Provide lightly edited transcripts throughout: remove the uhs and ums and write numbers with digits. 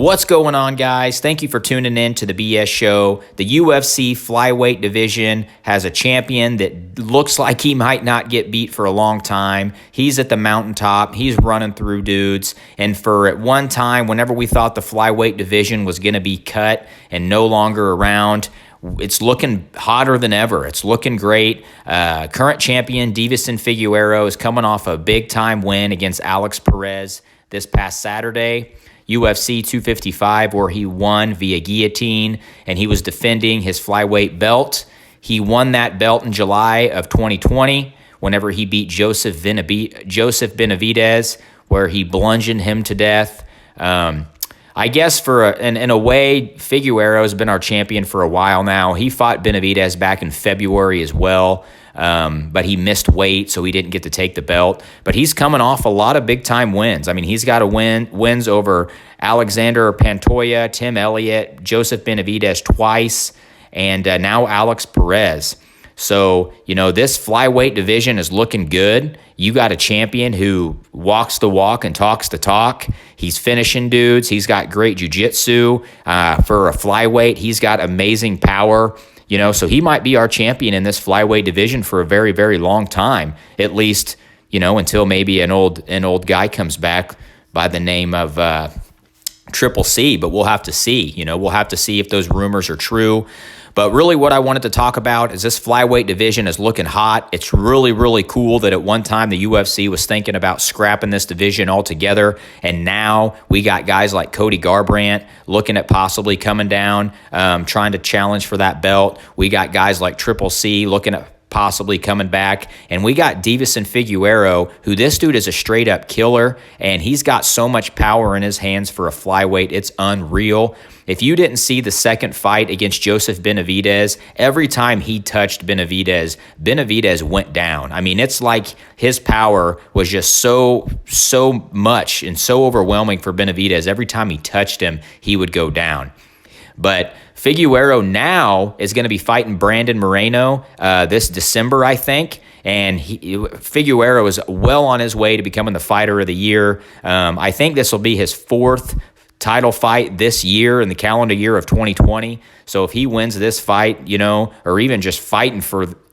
What's going on, guys? Thank you for tuning in to the BS show. The UFC flyweight division has a champion that looks like he might not get beat for a long time. He's at the mountaintop. He's running through dudes. And for at one time, whenever we thought the flyweight division was going to be cut and no longer around, it's looking hotter than ever. It's looking great. Current champion Deiveson Figueiredo is coming off a big-time win against Alex Perez this past Saturday. UFC 255, where he won via guillotine, and he was defending his flyweight belt. He won that belt in July of 2020 whenever he beat Joseph Benavidez, where he bludgeoned him to death. I guess in a way, Figueiredo has been our champion for a while now. He fought Benavidez back in February as well, but he missed weight, so he didn't get to take the belt. But he's coming off a lot of big-time wins. I mean, he's got wins over Alexander Pantoja, Tim Elliott, Joseph Benavidez twice, and now Alex Perez. So, this flyweight division is looking good. You got a champion who walks the walk and talks the talk. He's finishing dudes. He's got great jiu-jitsu. For a flyweight, he's got amazing power. So he might be our champion in this flyweight division for a very, very long time, at least, until maybe an old guy comes back by the name of Triple C, but we'll have to see. We'll have to see if those rumors are true. But really what I wanted to talk about is this flyweight division is looking hot. It's really, really cool that at one time the UFC was thinking about scrapping this division altogether, and now we got guys like Cody Garbrandt looking at possibly coming down, trying to challenge for that belt. We got guys like Triple C looking at possibly coming back. And we got Deiveson Figueiredo, who this dude is a straight-up killer, and he's got so much power in his hands for a flyweight. It's unreal. If you didn't see the second fight against Joseph Benavidez, every time he touched Benavidez went down. I mean, it's like his power was just so much and so overwhelming for Benavidez. Every time he touched him, he would go down. But Figueiredo now is going to be fighting Brandon Moreno this December, I think. And Figueiredo is well on his way to becoming the fighter of the year. I think this will be his fourth title fight this year in the calendar year of 2020. So if he wins this fight, or even just fighting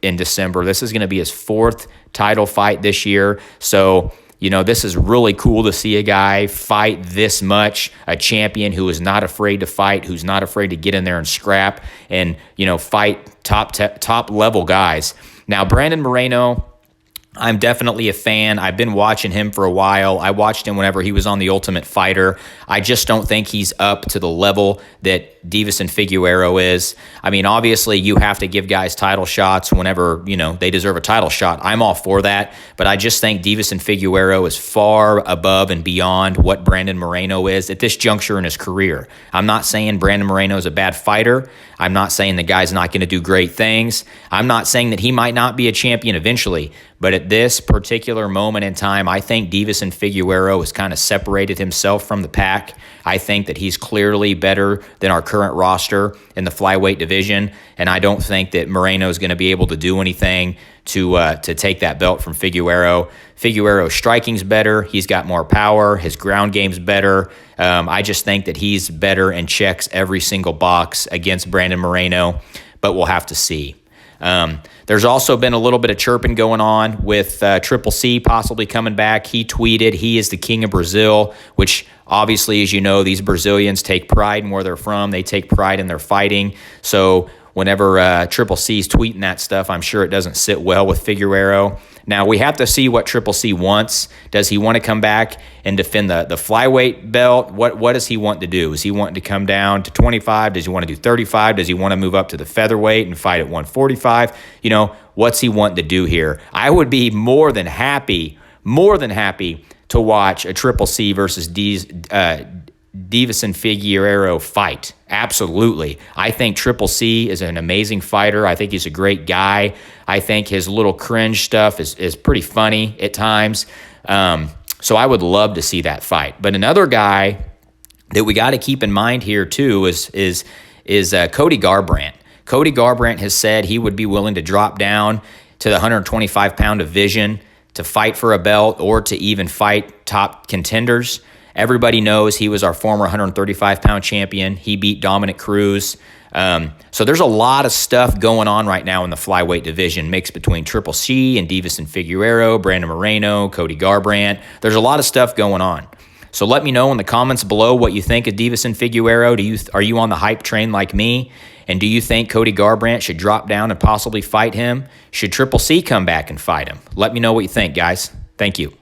in December, this is going to be his fourth title fight this year. So this is really cool to see a guy fight this much, a champion who is not afraid to fight, who's not afraid to get in there and scrap and, fight top level guys. Now, Brandon Moreno, I'm definitely a fan. I've been watching him for a while. I watched him whenever he was on The Ultimate Fighter. I just don't think he's up to the level that Deiveson Figueiredo is. I mean, obviously, you have to give guys title shots whenever, they deserve a title shot. I'm all for that. But I just think Deiveson Figueiredo is far above and beyond what Brandon Moreno is at this juncture in his career. I'm not saying Brandon Moreno is a bad fighter. I'm not saying the guy's not going to do great things. I'm not saying that he might not be a champion eventually. But at this particular moment in time, I think Deiveson Figueiredo has kind of separated himself from the pack. I think that he's clearly better than our current roster in the flyweight division, and I don't think that Moreno is going to be able to do anything to take that belt from Figueiredo. Figueiredo's striking's better. He's got more power. His ground game's better. I just think that he's better and checks every single box against Brandon Moreno, but we'll have to see. There's also been a little bit of chirping going on with Triple C possibly coming back. He tweeted he is the king of Brazil, which obviously, as you know, these Brazilians take pride in where they're from. They take pride in their fighting. So whenever Triple C's tweeting that stuff, I'm sure it doesn't sit well with Figueiredo. Now, we have to see what Triple C wants. Does he want to come back and defend the flyweight belt? What does he want to do? Is he wanting to come down to 25? Does he want to do 35? Does he want to move up to the featherweight and fight at 145? What's he wanting to do here? I would be more than happy to watch a Triple C versus Deiveson Figueiredo fight. Absolutely. I think Triple C is an amazing fighter. I think he's a great guy. I think his little cringe stuff is pretty funny at times. So I would love to see that fight. But another guy that we got to keep in mind here too is Cody Garbrandt. Cody Garbrandt has said he would be willing to drop down to the 125-pound division to fight for a belt or to even fight top contenders. Everybody knows he was our former 135-pound champion. He beat Dominic Cruz. So there's a lot of stuff going on right now in the flyweight division, mixed between Triple C and Deiveson Figueiredo, Brandon Moreno, Cody Garbrandt. There's a lot of stuff going on. So let me know in the comments below what you think of Deiveson Figueiredo. Are you on the hype train like me? And do you think Cody Garbrandt should drop down and possibly fight him? Should Triple C come back and fight him? Let me know what you think, guys. Thank you.